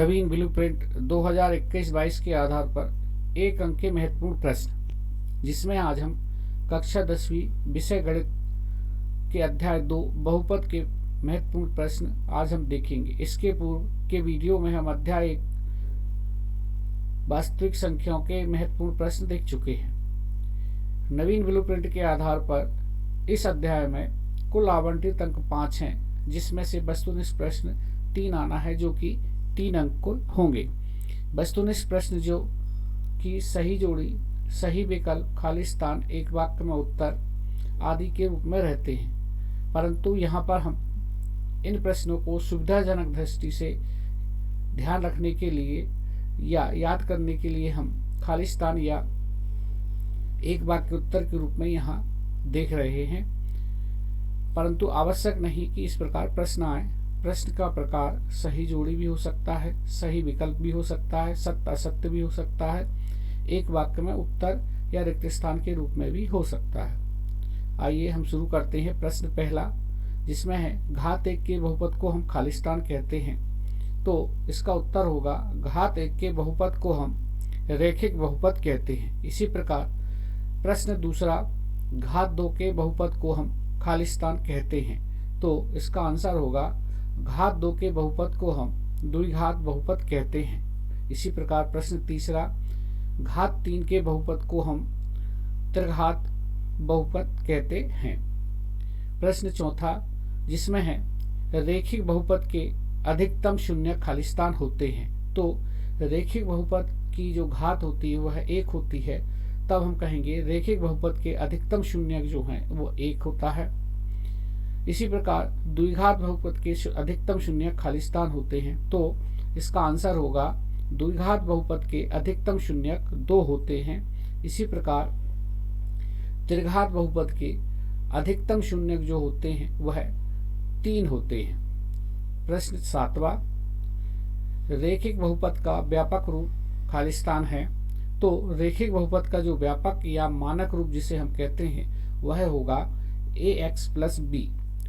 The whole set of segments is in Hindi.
नवीन ब्लूप्रिंट 2021-22 के आधार पर एक अंक के महत्वपूर्ण प्रश्न, जिसमें आज हम कक्षा 10वीं विषय गणित के अध्याय 2 बहुपद के महत्वपूर्ण प्रश्न आज हम देखेंगे। इसके पूर्व के वीडियो में हम अध्याय 1 वास्तविक संख्याओं के महत्वपूर्ण प्रश्न देख चुके हैं। नवीन ब्लूप्रिंट के आधार पर इस अध्याय में कुल आवंटित अंक 5 हैं, जिसमें से वस्तुनिष्ठ प्रश्न 3 आना है, जो कि 3 अंक होंगे। वस्तुनिष्ठ प्रश्न जो कि सही जोड़ी, सही विकल्प, खाली स्थान, एक वाक्य में उत्तर आदि के रूप में रहते हैं, परंतु यहाँ पर हम इन प्रश्नों को सुविधाजनक दृष्टि से ध्यान रखने के लिए या याद करने के लिए हम खाली स्थान या एक वाक्य उत्तर के रूप में यहाँ देख रहे हैं, परंतु आवश्यक नहीं कि इस प्रकार प्रश्न आए। प्रश्न का प्रकार सही जोड़ी भी हो सकता है, सही विकल्प भी हो सकता है, सत्य असत्य भी हो सकता है, एक वाक्य में उत्तर या रिक्त स्थान के रूप में भी हो सकता है। आइए हम शुरू करते हैं। प्रश्न पहला, जिसमें है घात 1 के बहुपद को हम खाली स्थान कहते हैं, तो इसका उत्तर होगा घात 1 के बहुपद को हम रैखिक बहुपद कहते हैं। इसी प्रकार प्रश्न दूसरा, घात 2 के बहुपद को हम खाली स्थान कहते हैं, तो इसका आंसर होगा घात 2 के बहुपद को हम द्विघात बहुपद कहते हैं। इसी प्रकार प्रश्न तीसरा, घात 3 के बहुपद को हम त्रिघात बहुपद कहते हैं। प्रश्न चौथा, जिसमें है रैखिक बहुपद के अधिकतम शून्य खाली स्थान होते हैं, तो रैखिक बहुपद की जो घात होती है वह 1 होती है, तब हम कहेंगे रैखिक बहुपद के अधिकतम शून्य जो हैं वो 1 होता है। इसी प्रकार द्विघात बहुपद के अधिकतम शून्य खाली स्थान होते हैं, तो इसका आंसर होगा द्विघात बहुपद के अधिकतम शून्य 2 होते हैं। इसी प्रकार त्रिघात बहुपद के अधिकतम शून्य जो होते हैं वह 3 होते हैं। प्रश्न सातवां, रैखिक बहुपद का व्यापक रूप खाली स्थान है, तो रैखिक बहुपद का जो व्यापक या मानक रूप जिसे हम कहते हैं वह होगा ax + b।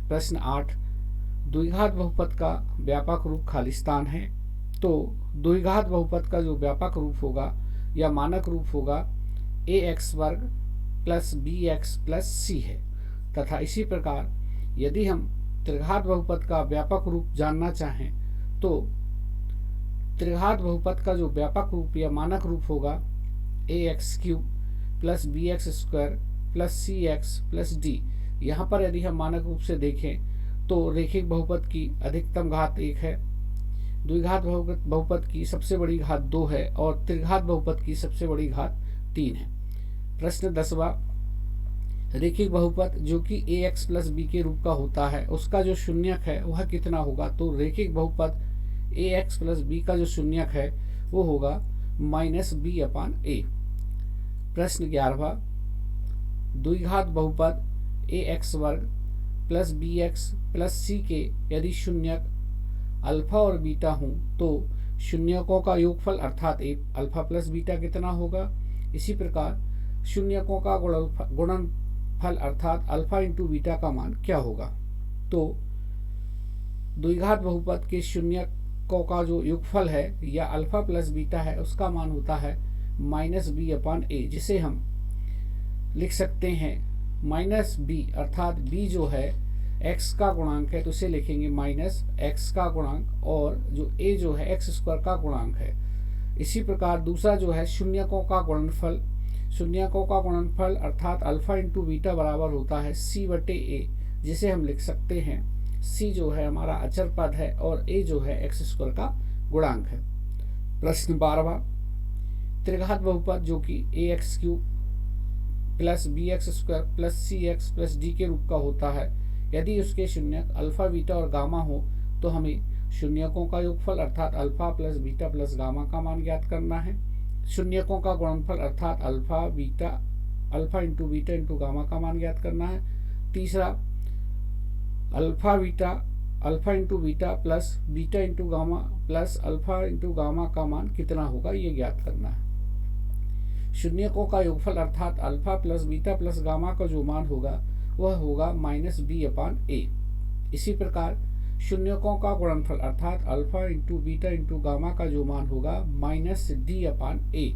प्रश्न 8, द्विघात बहुपद का व्यापक रूप खाली स्थान है, तो द्विघात बहुपद का जो व्यापक रूप होगा या मानक रूप होगा ax² + bx + c है। तथा इसी प्रकार यदि हम त्रिघात बहुपद का व्यापक रूप जानना चाहें, तो त्रिघात बहुपद का जो व्यापक रूप या मानक रूप होगा ax³ + bx² + cx + d। यहाँ पर यदि हम मानक रूप से देखें तो रैखिक बहुपद की अधिकतम घात 1 है, द्विघात बहुपद की सबसे बड़ी घात 2 है और त्रिघात बहुपद की सबसे बड़ी घात 3 है। प्रश्न 10वां, रैखिक बहुपद जो कि ax + b के रूप का होता है, उसका जो शून्यक है वह कितना होगा, तो रैखिक बहुपद ax + b का जो शून्यक है वो होगा -b/a। प्रश्न 11वां, द्विघात बहुपद ax² + bx + c के यदि शून्यक अल्फा और बीटा हों, तो शून्यकों का योगफल अर्थात अल्फा + बीटा कितना होगा। इसी प्रकार शून्यकों का गुणनफल अर्थात अल्फा × बीटा का मान क्या होगा, तो द्विघात बहुपद के शून्यकों का जो योगफल है या अल्फा + बीटा है उसका मान होता है -b/a, जिसे हम लिख सकते हैं -b अर्थात b जो है x का गुणांक है, तो इसे लिखेंगे -x का गुणांक, और जो a जो है x² का गुणांक है। इसी प्रकार दूसरा जो है शून्यकों का गुणनफल, शून्यकों का गुणनफल अर्थात अल्फा × बीटा बराबर होता है c/a, जिसे हम लिख सकते हैं c जो है हमारा अचर पद है और a जो है x² का गुणांक है। प्रश्न 12वां, त्रिघात बहुपद जो कि ax³ + bx² + cx + d के रूप का होता है, यदि उसके शून्यक अल्फा, बीटा और गामा हो, तो हमें शून्यकों का योगफल अर्थात अल्फा + बीटा + गामा का मान ज्ञात करना है। शून्यकों का गुणनफल अर्थात अल्फा × बीटा × गामा का मान ज्ञात करना है। तीसरा, alpha × beta + beta × gamma + alpha × gamma का मान कितना होगा ये ज्ञात करना है। शून्यकों का योगफल अर्थात अल्फा + बीटा + गामा का जो मान होगा वह होगा -b/a। इसी प्रकार शून्यकों का गुणनफल अर्थात alpha into beta into gamma का जो मान होगा माइनस डी अपान ए।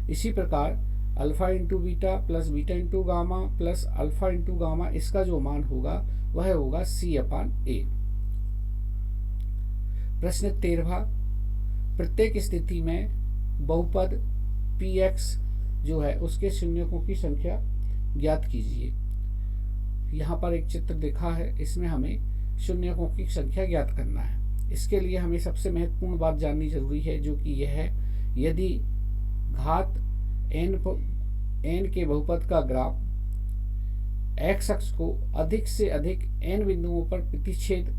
इसी प्रकार alpha into beta plus beta into gamma plus alpha into gamma, इसका जो मान होगा वह होगा सी अपान ए। प्रश्न 13, प्रत्येक स्थिति में बहुपद px जो है उसके शून्यकों की संख्या ज्ञात कीजिए। यहाँ पर एक चित्र दिखा है, इसमें हमें शून्यकों की संख्या ज्ञात करना है। इसके लिए हमें सबसे महत्वपूर्ण बात जाननी जरूरी है, जो कि यह है, यदि घात n के बहुपद का ग्राफ x अक्ष को अधिक से अधिक n बिंदुओं पर प्रतिच्छेद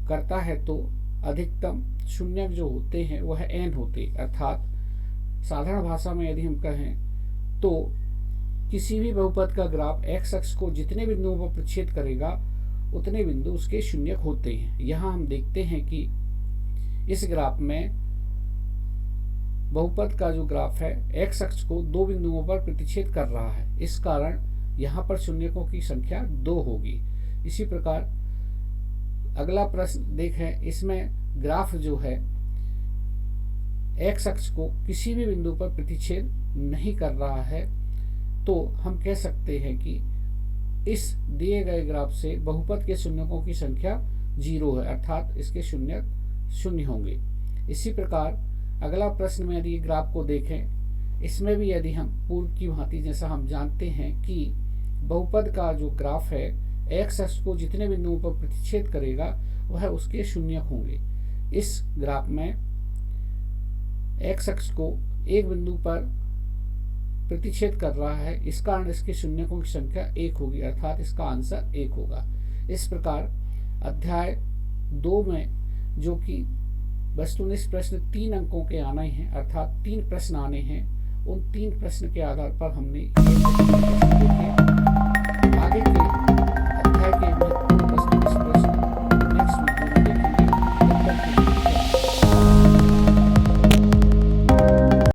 करता है तो अधिकतम शून्यक जो होते हैं वह n होते। अर्थात साधारण भाषा में यदि हम कहें तो किसी भी बहुपद का ग्राफ x अक्ष को जितने बिंदुओं पर प्रतिच्छेद करेगा उतने बिंदु उसके शून्यक होते हैं। यहाँ हम देखते हैं कि इस ग्राफ में बहुपद का जो ग्राफ है x अक्ष को 2 बिंदुओं पर प्रतिच्छेद कर रहा है, इस कारण यहाँ पर शून्यकों की संख्या 2 होगी। इसी प्रकार अगला प्रश्न देखें, इसमें ग्राफ जो है x अक्ष को किसी भी बिंदु पर प्रतिच्छेद नहीं कर रहा है, तो हम कह सकते हैं कि इस दिए गए ग्राफ से बहुपद के शून्यकों की संख्या 0 है, अर्थात इसके शून्यक 0 होंगे। इसी प्रकार अगला प्रश्न में यदि ग्राफ को देखें, इसमें भी यदि हम पूर्व की भांति जैसा हम जानते हैं कि बहुपद का जो ग्राफ है x अक्ष को जितने बिंदुओं पर प्रतिच्छेद करेगा वह उसके शून्यक होंगे। इस ग्राफ में x अक्ष को एक बिंदु पर प्रतिच्छेद कर रहा है, इस कारण इसके शून्यकों की संख्या 1 होगी, अर्थात इसका आंसर 1 होगा। इस प्रकार अध्याय 2 में जो कि वस्तुनिष्ठ प्रश्न 3 अंकों के आने हैं, अर्थात 3 प्रश्न आने हैं, उन 3 प्रश्न के आधार पर हमने ये प्रश्न देखे। आगे के